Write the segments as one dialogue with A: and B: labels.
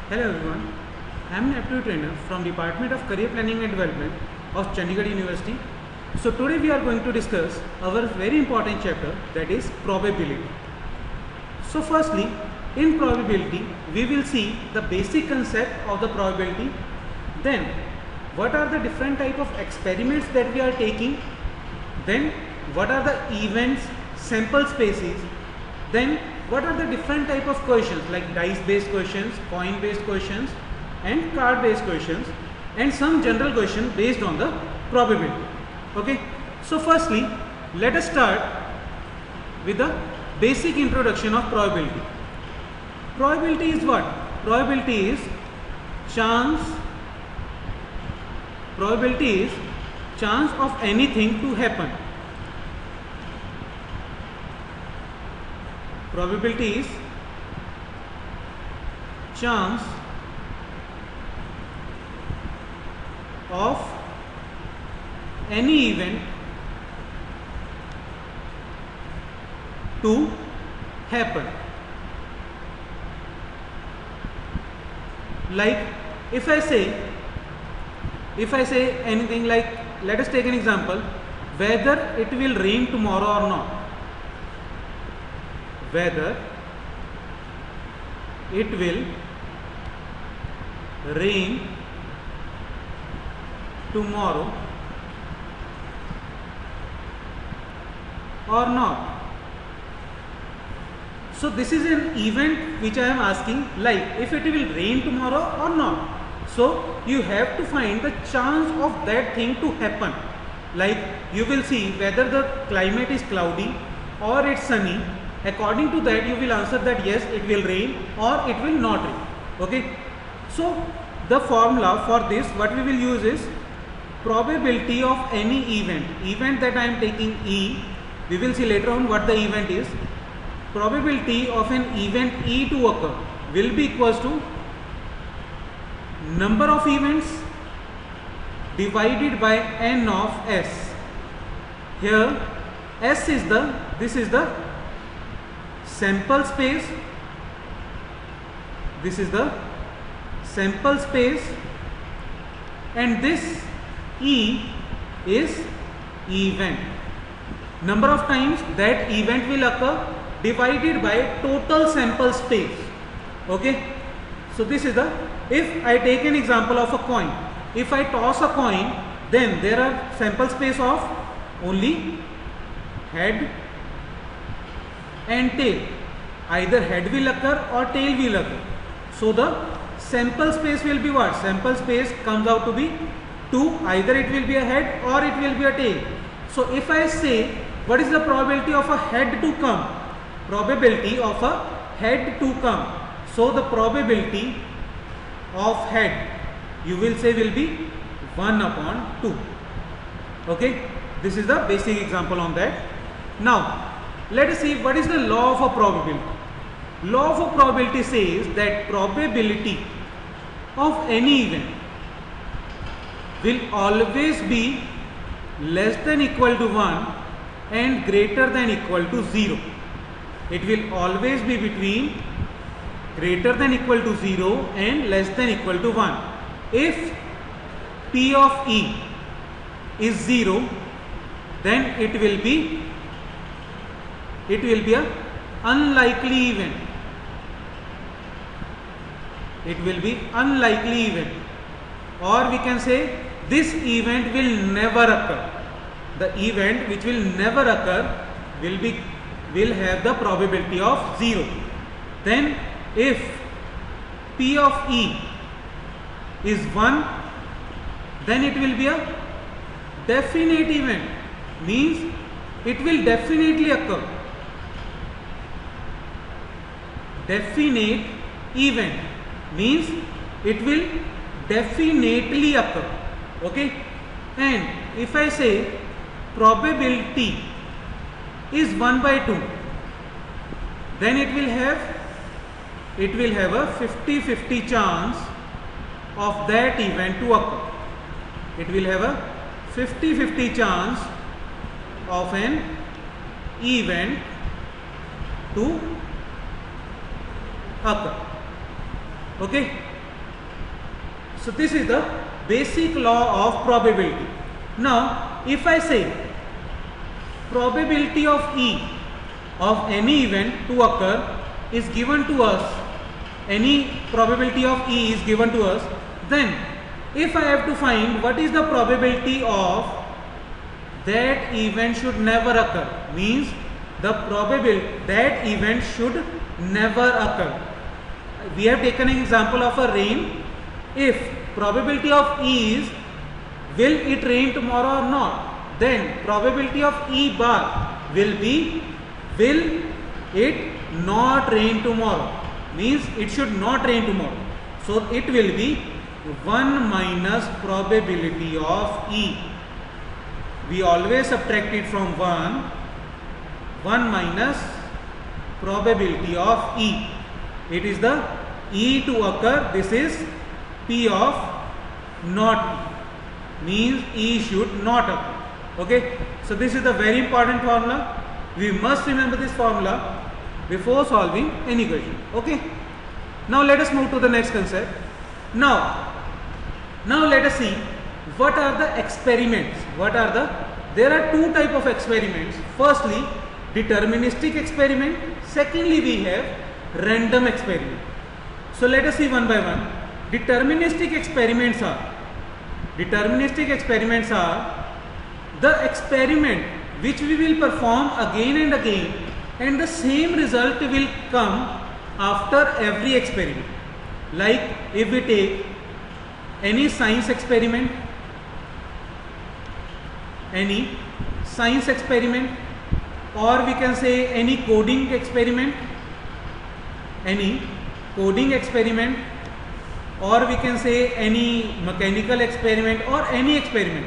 A: Hello everyone, I am an aptitude trainer from Department of Career Planning and Development of Chandigarh University. So today we are going to discuss our very important chapter, that is probability. So firstly, in probability we will see the basic concept of the probability, then what are the different type of experiments that we are taking, then what are the events, sample spaces, then what are the different type of questions like dice based questions, coin based questions and card based questions, and some general question based on the probability. Okay, so firstly let us start with the basic introduction of probability. Probability is what? Probability is chance of anything to happen. Probability is chance of any event to happen. Like if I say anything like, let us take an example, whether it will rain tomorrow or not. Whether it will rain tomorrow or not. So this is an event which I am asking, like if it will rain tomorrow or not. So you have to find the chance of that thing to happen. Like you will see whether the climate is cloudy or it's sunny. According to that you will answer that yes, it will rain or it will not rain. Okay, so the formula for this, what we will use is probability of any event that I am taking E. We will see later on what the event is. Probability of an event E to occur will be equals to number of events divided by n of s. Here s is this is the sample space, this is the sample space, and this E is event. Number of times that event will occur divided by total sample space. Okay, so this is the, if I take an example of a coin, if I toss a coin, then there are sample space of only head and tail. Either head will occur or tail will occur. So the sample space will be what? Sample space comes out to be 2. Either it will be a head or it will be a tail. So if I say what is the probability of a head to come? Probability of a head to come. So the probability of head, you will say, will be 1 upon 2. Okay, this is the basic example on that. Now let us see what is the law of a probability. Law of a probability says that probability of any event will always be less than equal to 1 and greater than equal to 0. It will always be between greater than equal to 0 and less than equal to 1. If P of E is 0, then it will be a unlikely event. It will be unlikely event, or we can say this event will never occur. The event which will never occur will have the probability of 0. Then if P of E is 1, then it will be a definite event, means it will definitely occur. Definite event means it will definitely occur. Okay, and if I say probability is 1 by 2, then it will have a 50-50 chance of that event to occur. It will have a 50-50 chance of an event to occur. Okay, So this is the basic law of probability. Now if I say probability of E of any event to occur is given to us, any probability of E is given to us, then if I have to find what is the probability of that event should never occur, means the probability that event should never occur. We have taken an example of a rain. If probability of E is will it rain tomorrow or not, then probability of E bar will be will it not rain tomorrow, means it should not rain tomorrow. So it will be 1 minus probability of E. We always subtract it from 1 minus probability of E. It is the E to occur, this is P of not E, means E should not occur. Okay, so this is the very important formula. We must remember this formula before solving any question. Okay, now let us move to the next concept. Now let us see what are the experiments. There are two type of experiments. Firstly, deterministic experiment. Secondly, we have random experiment. So let us see one by one. Deterministic experiments are the experiment which we will perform again and again, and the same result will come after every experiment. Like if we take any science experiment, or we can say any coding experiment, or we can say any mechanical experiment or any experiment.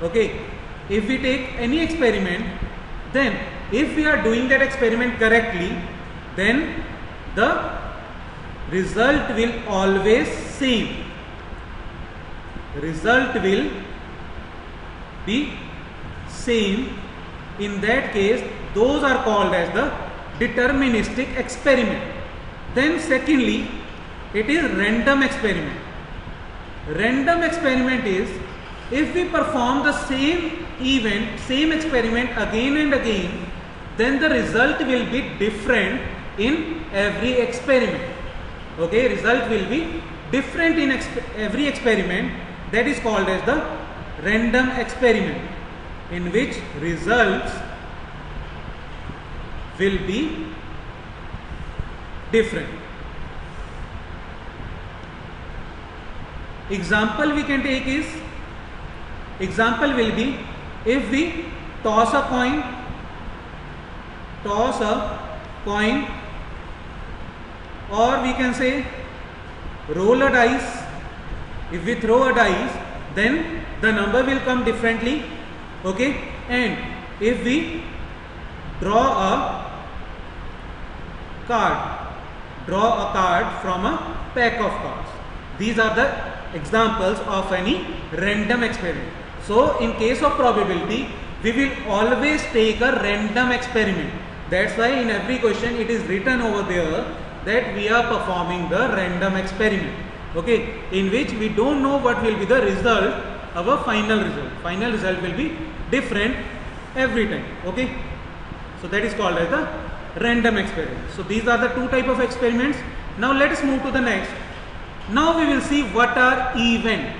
A: Okay, if we take any experiment, then if we are doing that experiment correctly, then the result will always same. Result will be same. In that case, those are called as the deterministic experiment. Then secondly, it is random experiment. Random experiment is if we perform the same event, same experiment again and again, then the result will be different in every experiment. Okay, result will be different in every experiment. That is called as the random experiment, in which results will be different. Example we can take is, example will be if we toss a coin, or we can say roll a dice. If we throw a dice, then the number will come differently. Okay, and if we draw a card from a pack of cards, these are the examples of any random experiment. So in case of probability, we will always take a random experiment. That's why in every question it is written over there that we are performing the random experiment. Okay, in which we don't know what will be the result, our final result. Final result will be different every time. Okay, so that is called as the random experiment. So these are the two type of experiments. Now let us move to the next. Now we will see what are event.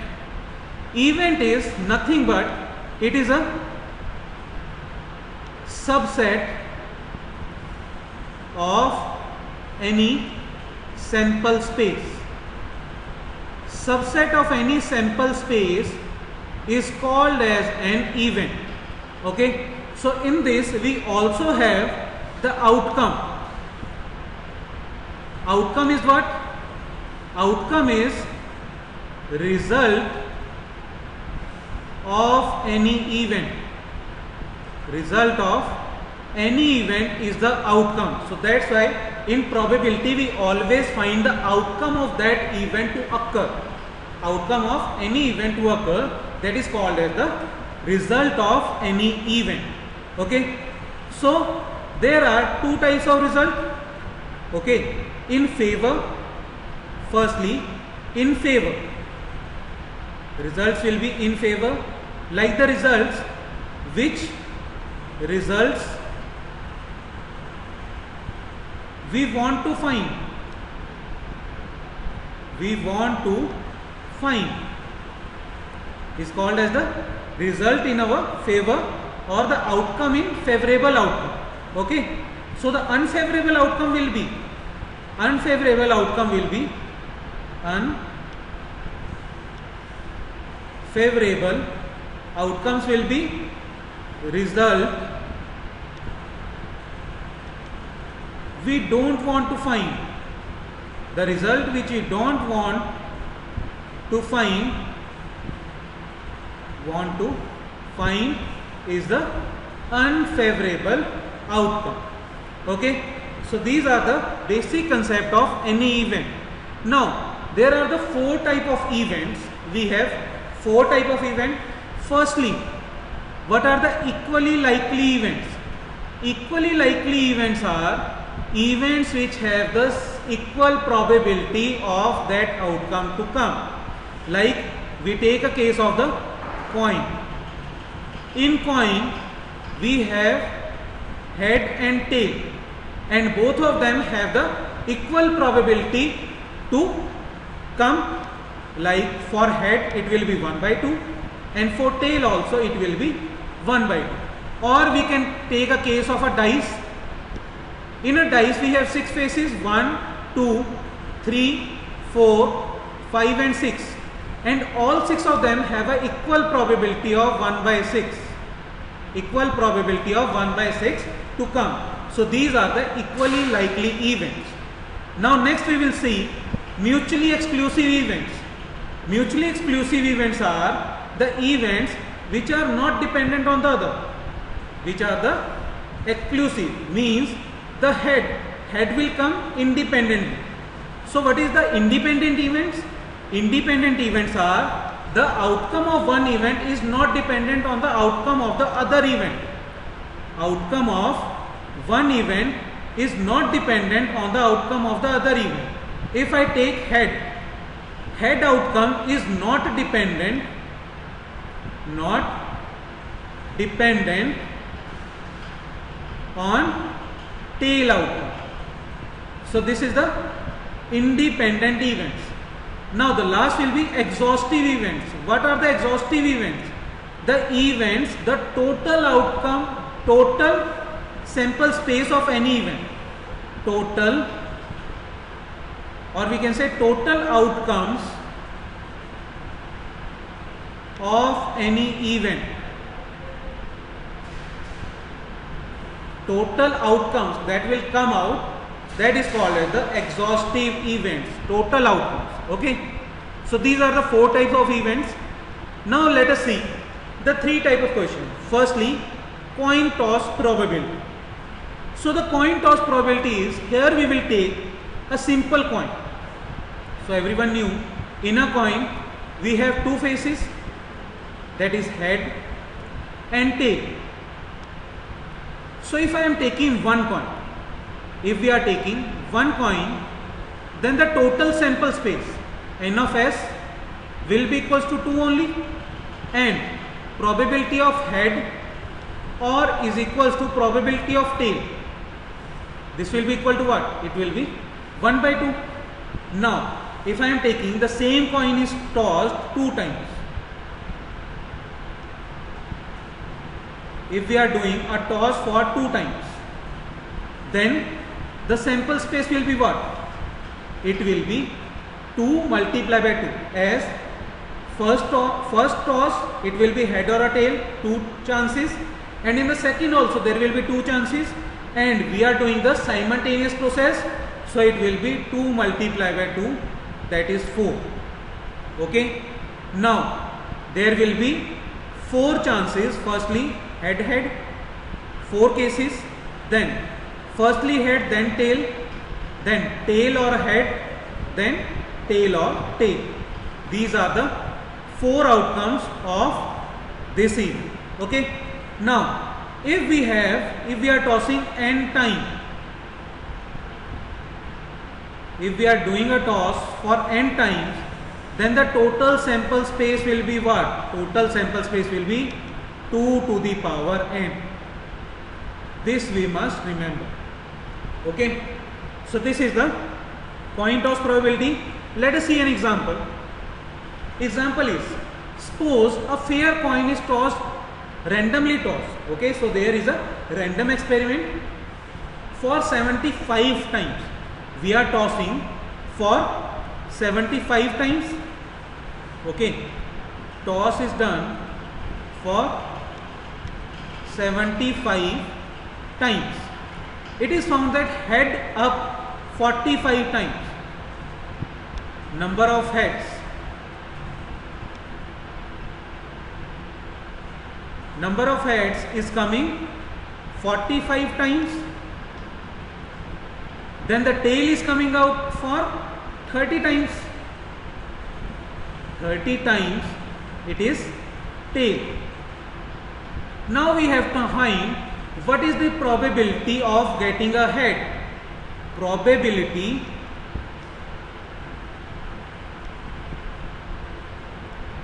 A: Event is nothing but it is a subset of any sample space. Subset of any sample space is called as an event. Okay, so in this we also have the outcome. Outcome is what? Outcome is result of any event. Result of any event is the outcome. So that's why in probability we always find the outcome of that event to occur. Outcome of any event to occur, that is called as the result of any event. Okay, so there are two types of result. Okay, in favor, firstly in favor. Results will be in favor, like the results which results we want to find. We want to find is called as the result in our favor or the outcome in favorable outcome. Okay, so the unfavorable outcome will be unfavorable outcomes will be result we don't want to find. The result which we don't want to find is the unfavorable outcome. Okay, so these are the basic concept of any event. Now there are the four type of events. We have four type of event. Firstly, what are the equally likely events? Equally likely events are events which have the equal probability of that outcome to come. Like we take a case of the coin. In coin we have head and tail, and both of them have the equal probability to come. Like for head it will be 1/2, and for tail also it will be 1/2. Or we can take a case of a dice. In a dice we have 6 faces, 1, 2, 3, 4, 5 and 6, and all 6 of them have an equal probability of 1/6. Equal probability of 1/6 to come. So these are the equally likely events. Now next we will see mutually exclusive events. Mutually exclusive events are the events which are not dependent on the other. Which are the exclusive, means the head will come independently. So what is the independent events? Independent events are the outcome of one event is not dependent on the outcome of the other event. Outcome of one event is not dependent on the outcome of the other event. If I take head outcome is not dependent on tail outcome. So this is the independent events. Now the last will be exhaustive events. What are the exhaustive events? The events, the total outcome, total sample space of any event. Total, or we can say total outcomes of any event. Total outcomes that will come out, that is called as the exhaustive events. Total outcomes. Okay, so these are the 4 types of events. Now let us see the 3 type of questions. Firstly, coin toss probability. So the coin toss probability is, here we will take a simple coin. So everyone knew in a coin we have 2 faces, that is head and tail. So if I am taking one coin, if we are taking one coin, then the total sample space n of s will be equals to 2 only, and probability of head or is equals to probability of tail. This will be equal to what? It will be 1/2. Now if I am taking the same coin is tossed 2 times. If we are doing a toss for 2 times, then the sample space will be what? It will be 2 multiplied by 2, as first toss it will be head or a tail, 2 chances, and in the second also there will be 2 chances, and we are doing the simultaneous process, so it will be 2 multiplied by 2, that is 4. Okay, now there will be 4 chances. Firstly head, 4 cases, then firstly head, then tail or head, then tail or tail. These are the 4 outcomes of this event. Okay, now if we are tossing n time, if we are doing a toss for n times, then the total sample space will be what? Total sample space will be 2 to the power n. This we must remember. Okay. So this is the coin toss probability. Let us see an example. Example is, suppose a fair coin is tossed, randomly tossed. Okay, so there is a random experiment for 75 times. We are tossing for 75 times. Okay, toss is done for 75 times. It is found that head up 45 times. Number of heads. Number of heads is coming 45 times. Then the tail is coming out for 30 times. 30 times it is tail. Now we have to find what is the probability of getting a head. Probability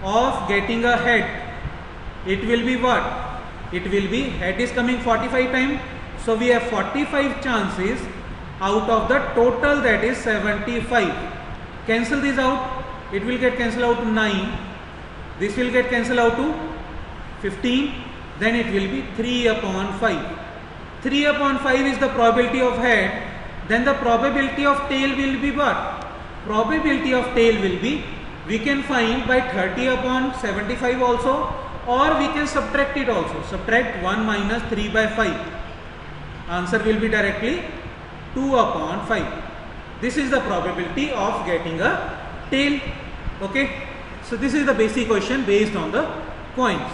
A: of getting a head. It will be what? It will be, head is coming 45 times. So we have 45 chances out of the total, that is 75. Cancel this out. It will get cancelled out to 9. This will get cancelled out to 15. Then it will be 3 upon 5. 3 upon 5 is the probability of head. Then the probability of tail will be what? Probability of tail will be, we can find by 30 upon 75 also, or we can subtract it also. Subtract 1 minus 3 by 5. Answer will be directly 2 upon 5. This is the probability of getting a tail. Okay. So this is the basic question based on the coins.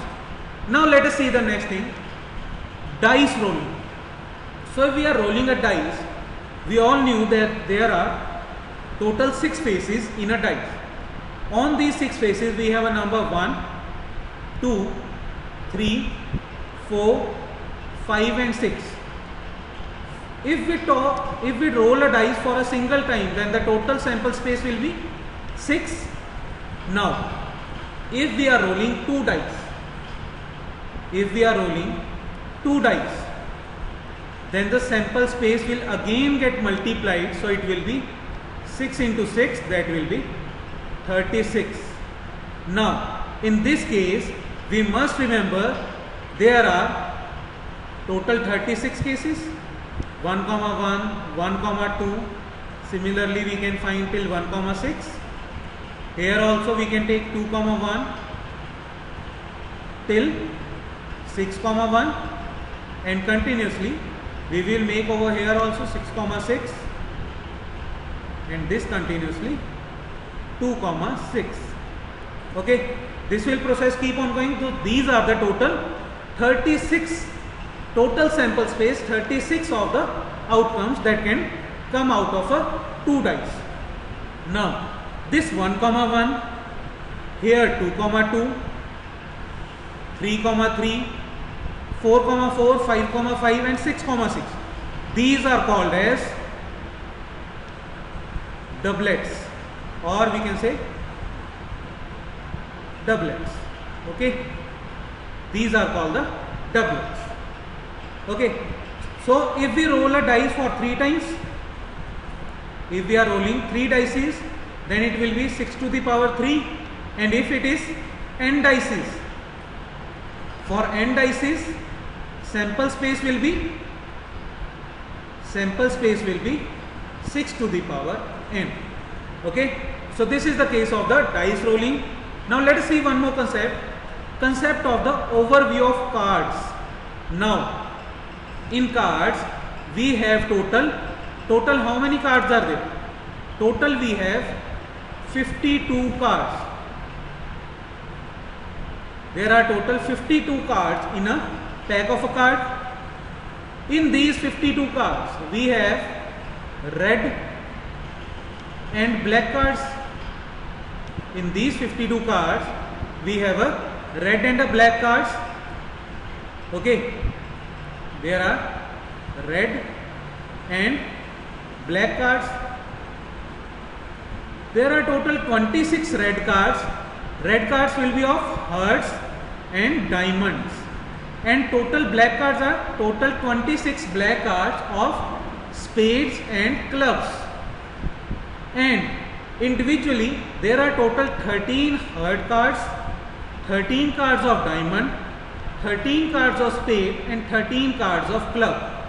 A: Now let us see the next thing. Dice rolling. So if we are rolling a dice, we all knew that there are total 6 faces in a dice. On these 6 faces we have a number 1, 2, 3, 4, 5 and 6. If we roll a dice for a single time, then the total sample space will be 6. Now, if we are rolling 2 dice, then the sample space will again get multiplied. So it will be 6 into 6, that will be 36. Now, in this case, we must remember there are total 36 cases. 1, 1, 1, 2. Similarly, we can find till 1, 6. Here also we can take 2, 1 till 6, 1, and continuously we will make over here also 6, 6, and this continuously 2, 6. Okay, this will process keep on going. So these are the total 36 total sample space, 36 of the outcomes that can come out of a 2 dice. Now this 1, 1, here 2, 2, 3, 3, 4, 4, 5, 5 and 6, 6. These are called as doublets, or we can say doublets. Okay, these are called the doublets. Okay, so if we roll a dice for 3 times, if we are rolling 3 dices, then it will be 6 to the power 3, and if it is n dices, for n dices sample space will be 6 to the power n. Okay, so this is the case of the dice rolling. Now let us see one more concept of the overview of cards. Now in cards we have total how many cards are there? Total we have 52 cards. There are total 52 cards in a pack of a card. In these 52 cards we have red and black cards. In these 52 cards we have a red and a black cards. Okay, there are red and black cards. there are total 26 red cards. Red cards will be of hearts and diamonds, and total black cards are total 26 black cards of spades and clubs, and individually there are total 13 heart cards, 13 cards of diamond, 13 cards of spade and 13 cards of club.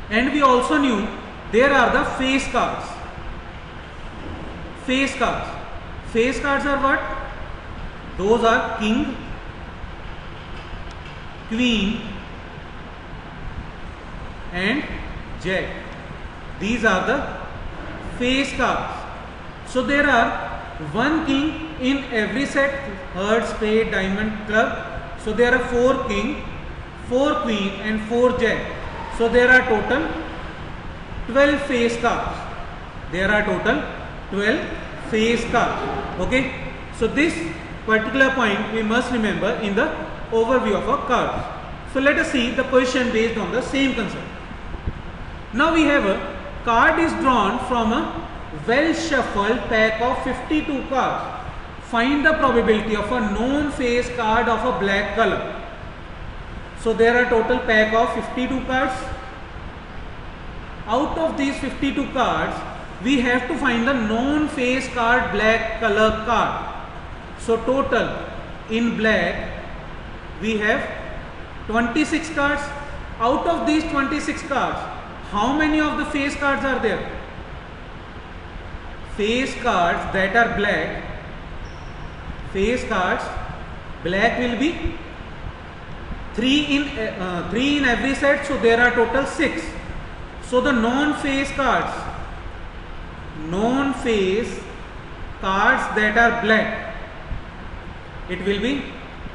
A: And we also knew there are the face cards. Face cards. Face cards are what? Those are king, queen and jack. These are the face cards. So there are one king in every set, heart, spade, diamond, club. So there are 4 king, 4 queen and 4 jack. So there are total 12 face cards. There are total 12 face cards. Okay. So this particular point we must remember in the overview of our cards. So let us see the question based on the same concept. Now we have a card is drawn from a well shuffled pack of 52 cards. Find the probability of a known face card of a black color. So there are total pack of 52 cards. Out of these 52 cards, we have to find the known face card black color card. So total in black we have 26 cards. Out of these 26 cards, how many of the face cards are there? Face cards that are black, face cards black will be 3 in every set, so there are total 6. So the known face cards that are black, it will be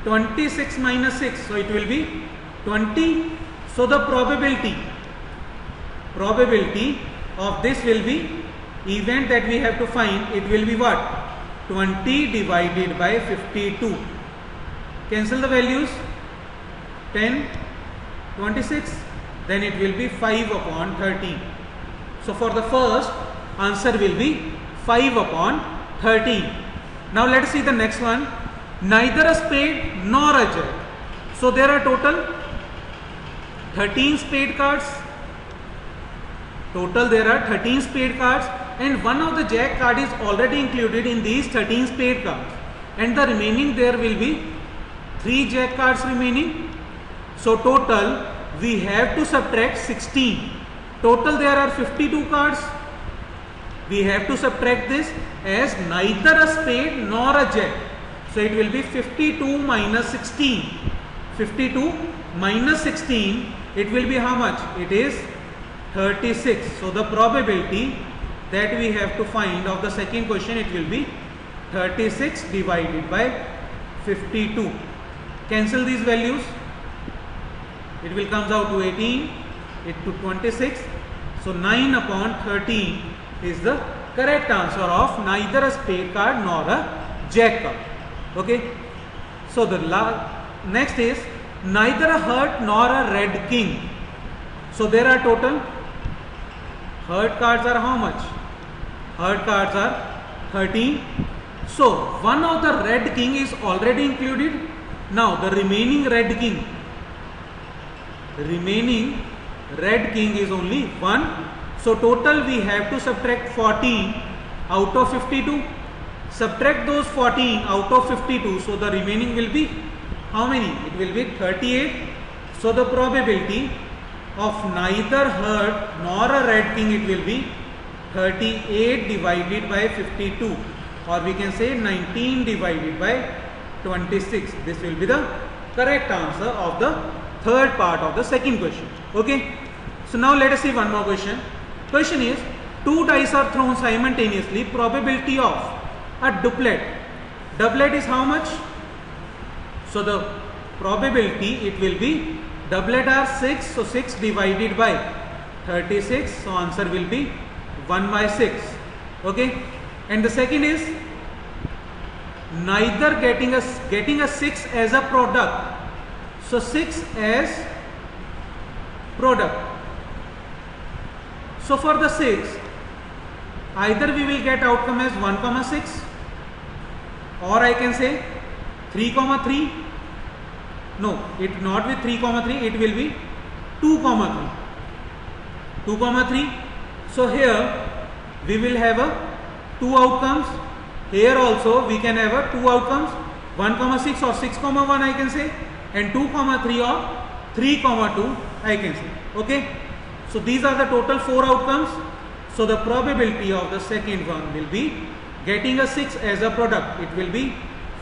A: 26 minus 6, so it will be 20. So the probability of this will be event that we have to find, it will be what? 20 divided by 52. Cancel the values. 10, 26, then it will be 5 upon 13. So for the first answer will be 5 upon 13. Now let us see the next one. Neither a spade nor a jack. So there are total 13 spade cards. Total there are 13 spade cards, and one of the jack card is already included in these 13 spade cards, and the remaining there will be 3 jack cards remaining. So total we have to subtract 16. Total there are 52 cards. We have to subtract this as neither a spade nor a jack. So it will be 52 minus 16. 52 minus 16, it will be how much? It is 36. So the probability that we have to find of the second question, it will be 36 divided by 52. Cancel these values. It will comes out to 18, it to 26. So 9 upon 13 is the correct answer of neither a spade card nor a jack card. Okay. So the next is neither a heart nor a red king. So there are total heart cards are how much? Heart cards are 13. So one of the red king is already included. Now the remaining red king is only 1. So total we have to subtract 14 out of 52. Subtract those 14 out of 52. So the remaining will be how many? It will be 38. So the probability of neither heart nor a red king, it will be 38 divided by 52, or we can say 19 divided by 26. This will be the correct answer of the third part of the second question. Okay. So now let us see one more question. Question is, 2 dice are thrown simultaneously. Probability of a doublet. Doublet is how much? So the probability, it will be, doublet are 6. So 6 divided by 36. So answer will be 1 by 6. Okay. And the second is neither getting a 6 as a product. So 6 as product. So for the 6, either we will get outcome as 1,6 or I can say 3,3. No, it not with 3,3, it will be 2,3. 2,3. So here we will have a 2 outcomes. Here also we can have a 2 outcomes, 1,6 or 6,1 I can say, and 2,3 or 3,2 I can say. Okay. So these are the total 4 outcomes. So the probability of the second one will be getting a 6 as a product. It will be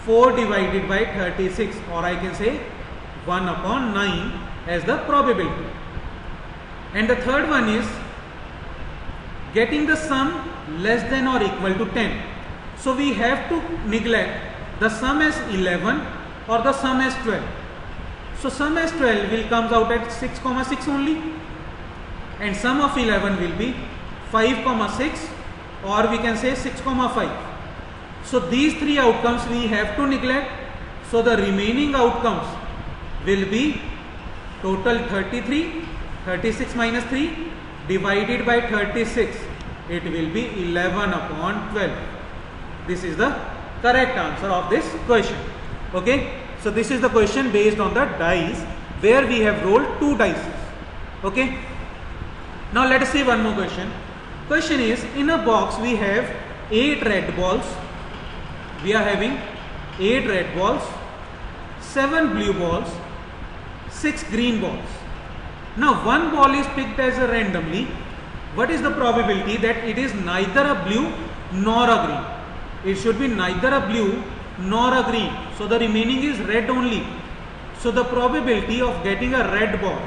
A: 4 divided by 36, or I can say 1/9 as the probability. And the third one is getting the sum less than or equal to 10. So we have to neglect the sum as 11 or the sum as 12. So sum as 12 will comes out at 6,6 only, and sum of 11 will be 5,6, or we can say 6,5. So these 3 outcomes we have to neglect. So the remaining outcomes will be total 33, 36 minus 3 divided by 36. It will be 11/12. This is the correct answer of this question. Okay. So this is the question based on the dice where we have rolled 2 dice. Okay. Now let us see one more question. Question is, in a box we have 8 red balls. We are having 8 red balls, 7 blue balls, 6 green balls. Now one ball is picked as a randomly. What is the probability that it is neither a blue nor a green? It should be neither a blue nor a green. So the remaining is red only. So the probability of getting a red ball,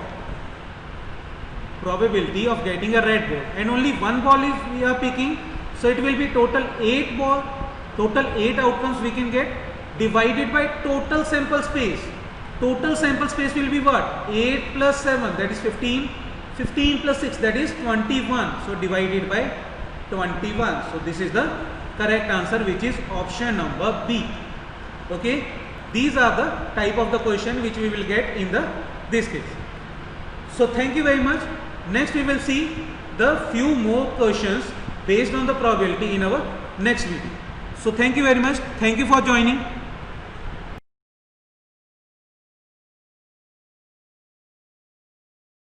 A: and only one ball is we are picking. So it will be total 8 ball, total 8 outcomes we can get divided by total sample space. Total sample space will be what? 8 plus 7, that is 15. 15 plus 6, that is 21. So divided by 21. So this is the correct answer, which is option number B. Okay. These are the type of the question which we will get in this case. So thank you very much. Next we will see the few more questions based on the probability in our next video. So thank you very much. Thank you for joining.